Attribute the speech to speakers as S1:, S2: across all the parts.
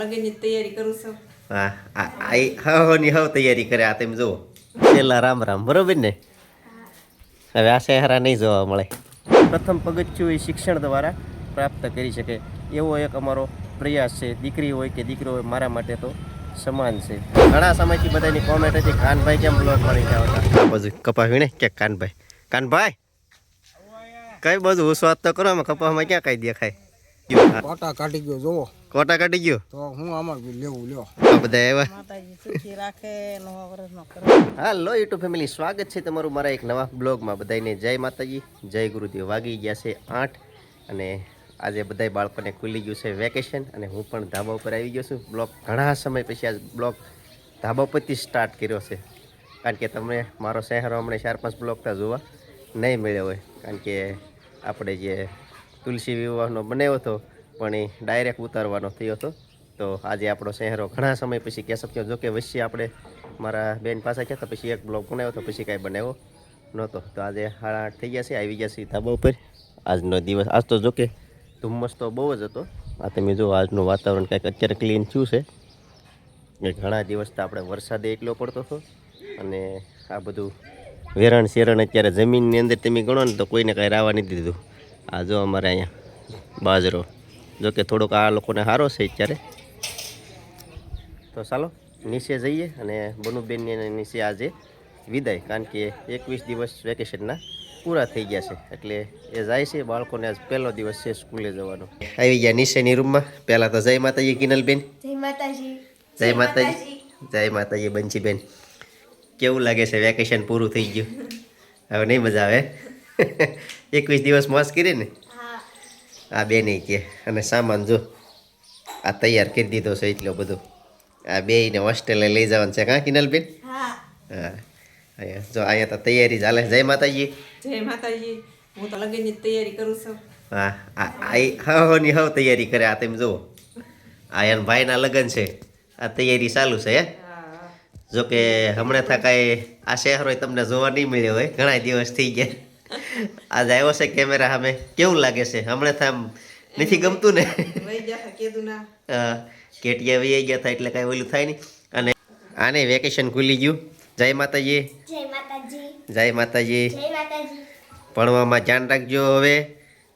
S1: લગનની તૈયારી કરું છું.
S2: ની તૈયારી કરે આ તમે જુઓ પેલા રામ રામ બરોબર ને. હવે આ શહેરા નહીં જોવા મળે. પ્રથમ પગથિયું એ શિક્ષણ દ્વારા પ્રાપ્ત કરી શકે એવો એક અમારો પ્રયાસ છે. દીકરી હોય કે દીકરો હોય મારા માટે તો સમાન છે. ઘણા સમયથી બધાની કોમેન્ટ હતી કાનભાઈ કેમ બ્લોગ બની આવતા. આ બાજુ કપા વીણે કે કાનભાઈ કઈ બાજુ હું સ્વાદ તો કરો આમાં કપામાં ક્યાં કઈ દેખાય.
S3: કોટા કાઢી ગયો જોવો.
S2: કોટા કાઢી ગયો
S3: તો હું આમાં લેવું લ્યો.
S2: આ બધા આવ્યા.
S1: માતાજી સુખી રાખે, નવા વર્ષનો કરો.
S2: હાલો યુટ્યુબ ફેમિલી, સ્વાગત છે તમારું મારા એક નવા બ્લોગમાં. બધાને જય માતાજી, જય ગુરુદેવ. વાગી ગયા છે 8 અને આજે બધા બાળકોને ખુલી ગયું છે વેકેશન અને હું પણ ધાબા ઉપર આવી ગયો છું. બ્લોગ ઘણા સમય પછી આ બ્લોગ ધાબા પરથી સ્ટાર્ટ કર્યો છે, કારણ કે તમને મારો શહેરો હમણાં 4-5 બ્લોગ તો જોવા નહીં મળ્યો હોય, કારણ કે આપણે જે તુલસી વિવાહનો બનાવ્યો હતો પણ એ ડાયરેક્ટ ઉતારવાનો થયો હતો. તો આજે આપણો શહેરો ઘણા સમય પછી કહી શક્યો. જો કે વચ્ચે આપણે મારા બેન પાસે ગયા તો પછી એક બ્લોગ બનાવ્યો તો પછી કાંઈ બનાવ્યો નહોતો. તો આજે 8:30 થઈ ગયા છે, આવી ગયા છે ધાબા ઉપર. આજનો દિવસ આજ તો જો કે ધુમ્મસ તો બહુ જ હતો. આ તમે જો આજનું વાતાવરણ કંઈક અત્યારે ક્લીન થયું છે. ઘણા દિવસ તો આપણે વરસાદ એટલો પડતો હતો અને આ બધું વેરણ શેરણ અત્યારે જમીનની અંદર તમે ગણો ને તો કોઈને કાંઈ રાવા નથી દીધું. આ જો અમારે અહીંયા બાજરો જો કે થોડોક આ લોકોને સારો છે અત્યારે. તો ચાલો નીચે જઈએ અને બનુબેનની નીચે આજે વિદાય, કારણ કે 21 દિવસ વેકેશનના પૂરા થઈ ગયા છે એટલે એ જાય છે. બાળકોને આજ પહેલો દિવસ છે સ્કૂલે જવાનો. આવી ગયા નીચેની રૂમમાં. પહેલાં તો જય માતાજી કિનલબેન.
S4: જય માતાજી.
S2: જય માતાજી. જય માતાજી બંચીબેન. કેવું લાગે છે વેકેશન પૂરું થઈ ગયું? હવે નહીં મજા આવે? 21 દિવસ મોજ કરી ને? આ બે નહીં કે. અને સામાન જો આ તૈયાર કરી દીધો છે એટલો બધો. આ બેયને હોસ્ટેલે લઈ જવાનું છે કાં કિનલબેન? હા. અહીંયા જો અહીંયા તો તૈયારી ચાલે. જય માતાજી.
S1: જય માતાજી. હું તો લગનની તૈયારી કરું છું.
S2: ની તૈયારી કરે. આ તમે જુઓ આ એના ભાઈના લગ્ન છે, આ તૈયારી ચાલુ છે. હે જો કે હમણાં થા કાંઈ આ શહેરો તમને જોવા નહીં મળ્યો હોય, ઘણા દિવસ થઈ ગયા. આજે આવ્યો છે કેમેરા સામે. કેવું લાગે છે? હમણાં થા નથી ગમતું ને?
S1: વહી ગયા કીધું ના.
S2: કેટિયા વહી ગયા હતા એટલે કાંઈ ઓલું થાય નહીં. અને આને વેકેશન ખુલી ગયું. જય માતાજી.
S4: જય માતાજી.
S2: જય માતાજી.
S4: જય માતાજી.
S2: ભણવામાં ધ્યાન રાખજો. હવે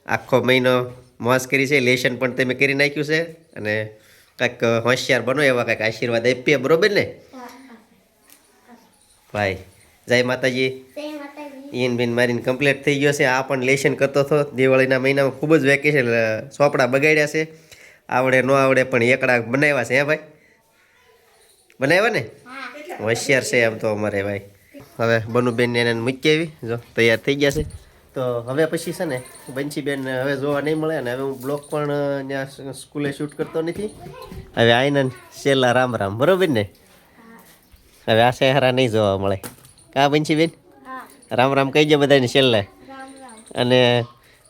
S2: આખો મહિનો મોજ કરી છે, લેશન પણ તમે કરી નાખ્યું છે અને કાંઈક હોશિયાર બનો એવા કાંઈક આશીર્વાદ આપીએ, બરોબર ને ભાઈ? જય માતાજી.
S4: જય માતાજી.
S2: ઈન બેન મારીને કમ્પ્લીટ થઈ ગયો છે. આ પણ લેશન કરતો હતો. દિવાળીના મહિનામાં ખૂબ જ વેકેશન ચોપડા બગાડ્યા છે. આવડે ન આવડે પણ એકડા બનાવ્યા છે. હે ભાઈ? બનાવ્યા ને? હોશિયાર છે એમ તો અમારે ભાઈ. હવે બનુબેનને એને મૂકી આવી, જો તૈયાર થઈ ગયા છે. તો હવે પછી છે ને બંચીબેન હવે જોવા નહીં મળે અને હવે હું બ્લોગ પણ ત્યાં સ્કૂલે શૂટ કરતો નથી. હવે આઈને છેલ્લા રામ રામ, બરોબર ને? હવે આ શહેરા નહીં જોવા મળે કાં બંચીબેન? રામ રામ કહી ગયો બધાને છેલ્લે. અને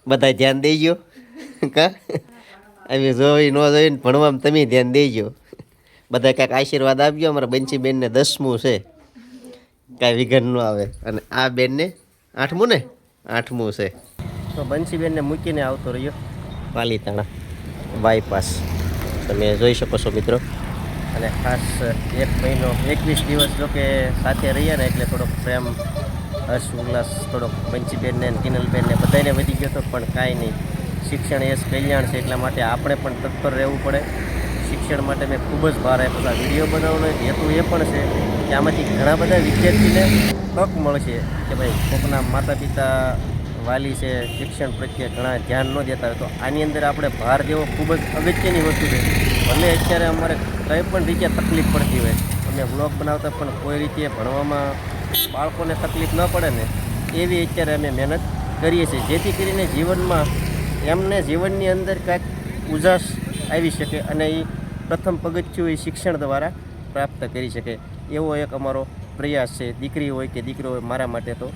S2: બધા ધ્યાન દેજો કાં આવી જોઈ ન જોઈને ભણવામાં તમે ધ્યાન દેજો. બધા કાંઈક આશીર્વાદ આપજો. અમારા બંચીબેનને 10મું છે, કાંઈ વિઘન ન આવે. અને આ બેનને 8મું ને? 8મું છે. તો બંસીબેનને મૂકીને આવતો રહ્યો પાલીતાણા બાયપાસ, તમે જોઈ શકો છો મિત્રો. અને ખાસ 1 મહિનો 21 દિવસ જો કે સાથે રહીએ ને એટલે થોડોક પ્રેમ હર્ષ ઉલ્લાસ થોડોક બંસીબેનને કિનલબેનને બધાને વધી ગયો હતો. પણ કાંઈ નહીં, શિક્ષણ એ જ કલ્યાણ છે, એટલા માટે આપણે પણ તત્પર રહેવું પડે. શિક્ષણ માટે મેં ખૂબ જ ભાર આપ્યો. વિડીયો બનાવવાનો હેતુ એ પણ છે કે આમાંથી ઘણા બધા વિદ્યાર્થીને તક મળશે કે ભાઈ કોઈકના માતા પિતા વાલી છે, શિક્ષણ પ્રત્યે ઘણા ધ્યાન ન દેતા હોય, તો આની અંદર આપણે ભાર દેવો ખૂબ જ અગત્યની વસ્તુ છે. ભલે અત્યારે અમારે કંઈ પણ રીતે તકલીફ પડતી હોય, અમે વ્લોગ બનાવતા પણ કોઈ રીતે ભણવામાં બાળકોને તકલીફ ન પડે ને એવી અત્યારે અમે મહેનત કરીએ છીએ, જેથી કરીને જીવનમાં એમને જીવનની અંદર કાંઈક ઉજાસ આવી શકે અને એ પ્રથમ પગથિયું એ શિક્ષણ દ્વારા પ્રાપ્ત કરી શકે એવો એક અમારો પ્રયાસ છે. દીકરી હોય કે દીકરો હોય મારા માટે તો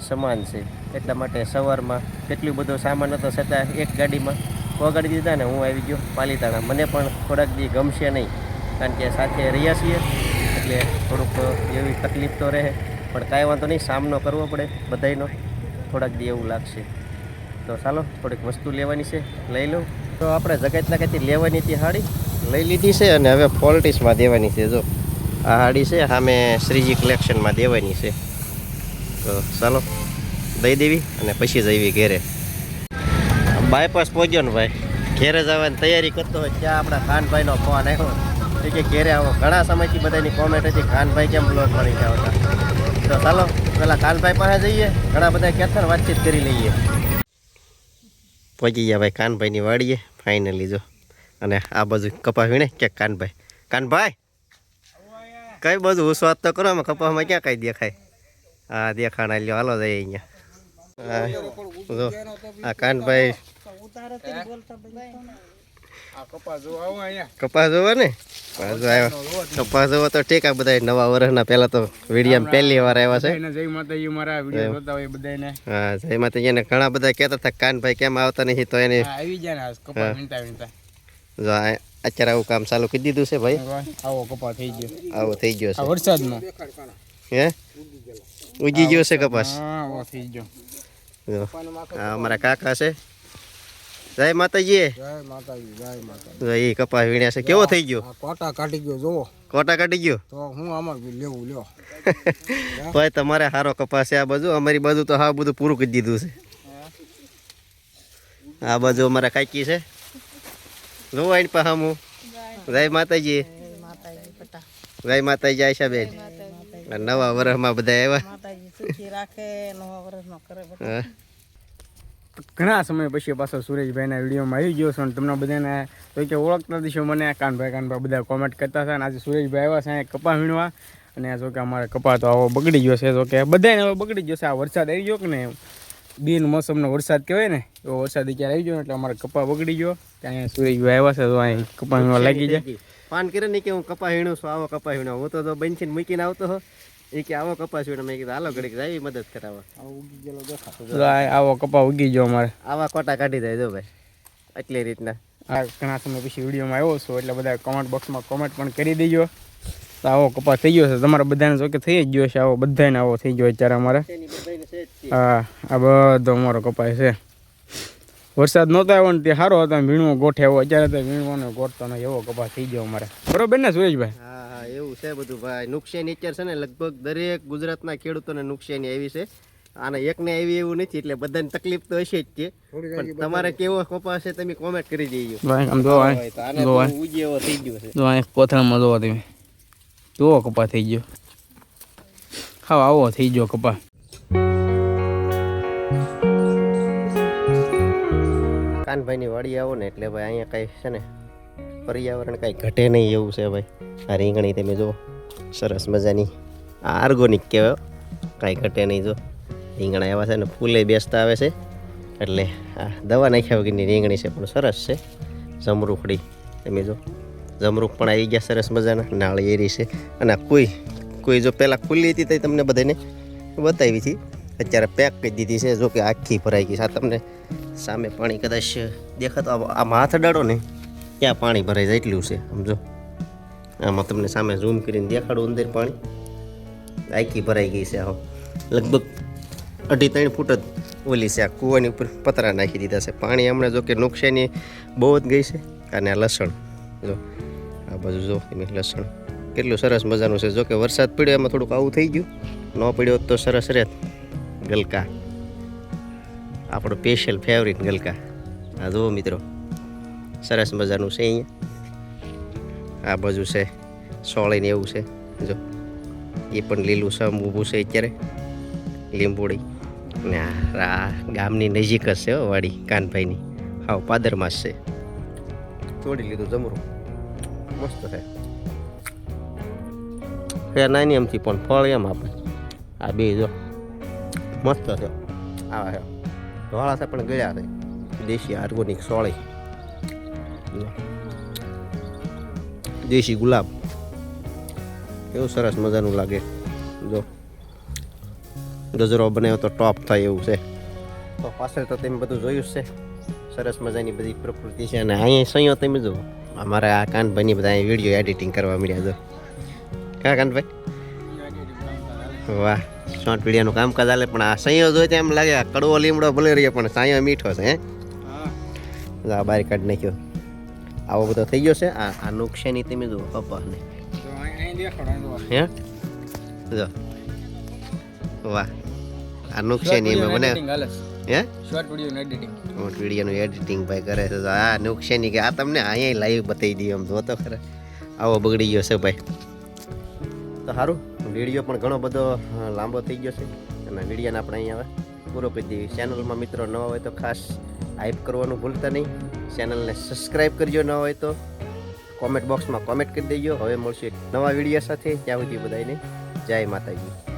S2: સમાન છે. એટલા માટે સવારમાં કેટલું બધો સામાન હતો છતાં એક ગાડીમાં પગાડી દીધા ને હું આવી ગયો પાલીતાણા. મને પણ થોડાક દી ગમશે નહીં, કારણ કે સાથે રહ્યા છીએ એટલે થોડુંક એવી તકલીફ તો રહે, પણ કાંઈ વાંધો નહીં, સામનો કરવો પડે બધાયનો. થોડાક દી એવું લાગશે. તો ચાલો થોડીક વસ્તુ લેવાની છે, લઈ લઉં. તો આપણે જગતના કંઈથી લેવાની હતી સાડી, લઈ લીધી છે અને હવે પોલિટિક્સમાં દેવાની છે. જો આ હાડી છે સામે શ્રીજી કલેક્શનમાં દેવાની છે. તો ચાલો દઈ દેવી અને પછી જઈવી ઘેરે. બાયપાસ પહોંચ્યો ને ભાઈ, ઘેરે જવાની તૈયારી કરતો હોય ત્યાં આપણા ખાનભાઈનો ફોન આવ્યો કે ઘેરે આવો. ઘણા સમયથી બધાની કોમેન્ટ હતી ખાનભાઈ કેમ બ્લોગ મળી આવતા. તો ચાલો પેલા ખાનભાઈ પાસે જઈએ, ઘણા બધા કહેતા વાતચીત કરી લઈએ. પહોંચી ગયા ભાઈ કાનભાઈની વાડીએ ફાઇનલી. જો અને આ બાજુ કપા વીણે ક્યાંક કાનભાઈ. કાનભાઈ કઈ બાજુ હું સ્વાદ તો કરો, આમાં કપાસમાં ક્યાં કઈ દેખાય? હા દેખાણા લ્યો, હાલો જઈએ અહીંયા. હા જો આ કાનભાઈ કપાસ જોવો ને, કપાસ જોવો તો ઠીક. આ બધા નવા વર્ષના પહેલા તો વિડીયામાં પહેલી વાર આવ્યા છે.
S3: જય માતાજી, મારા વિડીયો જોતા હોય બધાને.
S2: હા જય માતાજી. ને ઘણા બધા કહેતા હતા કાનભાઈ કેમ આવતા નથી, તો એને
S3: આવી જાય ને કપા વીણતા વીણતા.
S2: જો અત્યારે આવું કામ ચાલુ કરી દીધું છે ભાઈ.
S3: આવો કપા થઈ ગયો,
S2: આવો થઈ ગયો છે
S3: વરસાદમાં.
S2: હે ઉગી ગયો છે કપાસ.
S3: હા આવો થઈ ગયો.
S2: જો આ અમારા કાકા છે. જય માતાજી.
S3: જય માતાજી, જય માતાજી.
S2: જો એ કપાસ વીણ્યા છે. કેવો થઈ ગયો?
S3: આ કોટા કાઢી ગયો જોવો.
S2: કોટા કાઢી ગયો
S3: તો હું આમાં લેવું લ્યો.
S2: ભાઈ તમારે સારો કપાસ છે આ બાજુ. અમારી બાજુ તો હા બધું પૂરું કરી દીધું છે. આ બાજુ અમારા કાકી છે. જો આઈન પા હું. જય માતાજી. જય માતાજી આયશાબેન. નવા વર્ષમાં બધા આવ્યા. હા
S3: ઘણા સમય પછી પાછો સુરેશભાઈના વિડીયોમાં આવી ગયો છું અને તમને બધાને તો કે ઓળખતા દીશો મને કાનભાઈ બધા કોમેન્ટ કરતા હતા. અને આજે સુરેશભાઈ આવ્યા છે અહીંયા કપા વીણવા. અને જો કે અમારે કપા તો આવો બગડી ગયો છે. તો કે બધાને હવે બગડી ગયો છે. આ વરસાદ આવી ગયો કે ને, બિન મોસમનો વરસાદ કહેવાય ને, એવો વરસાદ ક્યારે આવી ગયો એટલે અમારે કપા બગડી ગયો. ત્યાં સુરેશભાઈ આવ્યા છે તો અહીં કપા વીણવા લાગી જાય.
S2: પાન કરે નહીં કે હું કપા વીણું છું, આવો કપા વીણો. હું તો બંચીને મૂકીને આવતો હો. એ કે આવો કપાસ વીણો. મેં કીધું હાલો ઘડીક જાય મદદ કરાવવા.
S3: આવો કપા ઉગી ગયો અમારે.
S2: આવા કોટા કાઢી જાય જો ભાઈ એટલી રીતના.
S3: આ ઘણા સમય પછી વિડીયોમાં આવ્યો છું એટલે બધા કમેન્ટ બોક્સમાં કોમેન્ટ પણ કરી દેજો. તો આવો કપા થઈ ગયો છે તમારા બધાને. જો કે થઈ જ ગયો છે આવો, બધાને આવો થઈ ગયો અત્યારે અમારે. હા આ બધો અમારો કપાય છે. વરસાદ નહોતો આવ્યો ને તે સારો હતો, વીણવો ગોઠે એવો. અત્યારે તો વીણવાનો ગોઠતો નહીં એવો કપા થઈ ગયો અમારે. બરોબર ને સુરેશભાઈ?
S2: હા હા એવું છે બધું ભાઈ. નુકસાની અત્યારે છે ને લગભગ દરેક ગુજરાતના ખેડૂતોને નુકસાની આવી છે. આને એકને આવી એવું નથી એટલે બધાને તકલીફ તો હશે જ છે. પણ તમારે કેવો કપાસ છે તમે કોમેન્ટ કરી દેજો.
S3: આમ જો
S2: ઉજી એવો થઈ ગયો છે.
S3: જો અહીં કોથળામાં જોવો તમે, કેવો કપા થઈ ગયો. હા આવો થઈ ગયો કપા.
S2: કાનભાઈની વાડી આવો ને એટલે ભાઈ અહીંયા કાંઈ છે ને પર્યાવરણ કાંઈ ઘટે નહીં એવું છે ભાઈ. આ રીંગણી તમે જુઓ સરસ મજાની. આ ઓર્ગોનિક કહેવાય, કાંઈ ઘટે નહીં. જો રીંગણા એવા છે ને ફૂલે બેસતા આવે છે એટલે આ દવા નાખ્યા વગરની રીંગણી છે પણ સરસ છે. જમરૂખડી તમે જો, જમરૂખ પણ આવી ગયા સરસ મજાના. નાળિયેરી છે. અને કોઈ જો પહેલાં ખુલ્લી હતી તો તમને બધાને બતાવી હતી, અત્યારે પેક કરી દીધી છે. જો કે આખી ભરાઈ ગઈ છે. આ તમને સામે પાણી કદાચ દેખાતો, આમાં હાથ અડાડો ને ત્યાં પાણી ભરાઈ જાય એટલું છે. સમજો આમાં તમને સામે ઝૂમ કરીને દેખાડું અંદર પાણી આખી ભરાઈ ગઈ છે. આવો લગભગ 2.5-3 ફૂટ જ ઓલી છે. આ કૂવાની ઉપર પતરા નાખી દીધા છે. પાણી હમણાં જો કે નુકસાની બહુ જ ગઈ છે. અને આ લસણ જો આ બાજુ જો તમે લસણ કેટલું સરસ મજાનું છે. જો કે વરસાદ પડ્યો એમાં થોડુંક આવું થઈ ગયું. ન પડ્યો તો સરસ રહે. ગલકા આપણો સ્પેશિયલ ફેવરિટ ગલકા. આ જુઓ મિત્રો સરસ મજાનું છે. અહીંયા આ બાજુ છે સોળીને એવું છે. જો એ પણ લીલું સમ ઊભું છે અત્યારે લીંબોડી. ને આ ગામની નજીક જ છે વાડી કાનભાઈની. હાવ પાદરમાં જ છે. તોડી લીધું જમરું મસ્ત છે. હે નાની એમથી પણ ફળ એમ આપે. આ બે જો મસ્ત છે. આવા છે ધોળા છે પણ ગળ્યા છે. દેશી ઓર્ગોનિક સોળી, દેશી ગુલાબ એવું સરસ મજાનું લાગે. જો ગજરો બનાવ્યો તો ટોપ થાય એવું છે. તો પાછળ તો તમે બધું જોયું જ છે. સરસ મજાની બધી પ્રકૃતિ છે. અને અહીંયા સંયો તમે જુઓ અમારા આ કાનભાઈની બધા અહીં વિડીયો એડિટિંગ કરવા મળ્યા. જો હા કાનભાઈ વાહ, શોર્ટ વિડીયોનું કામકાજ ચાલે. પણ આ સંયો જોઈએ એમ લાગે આ કડવો લીમડો ભલે રહીએ પણ સાયો મીઠો છે. હે આ બહાર કાઢી નાખ્યો. આવો બધો થઈ ગયો છે. આ નુકસાની તમે જુઓ કપાસને,
S3: તો અહીં દેખાડો અહીં જોવા.
S2: હે જો વાહ, આ નુકસાની એમાં મને
S3: એડિટિંગ હાલે છે.
S2: હે
S3: શોર્ટ વિડીયો એડિટિંગ.
S2: વિડીયોનું એડિટિંગ ભાઈ કરે છે. તો આ નુકસાની કે આ તમને અહીંયા લાઈવ બતાવી દઈએ આમ જો તો ખરા આવો બગડી ગયો છે ભાઈ. તો સારું, વિડીયો પણ ઘણો બધો લાંબો થઈ ગયો છે અને વિડીયોને આપણે અહીંયા હવે પૂરો કરી દઈએ. ચેનલમાં મિત્રો નવા હોય તો ખાસ હાઈપ કરવાનું ભૂલતા નહીં. ચેનલને સબસ્ક્રાઈબ કરજો, ન હોય તો કોમેન્ટ બોક્સમાં કોમેન્ટ કરી દેજો. હવે મળશું એક નવા વિડીયો સાથે. ત્યાં સુધી બધાને જય માતાજી.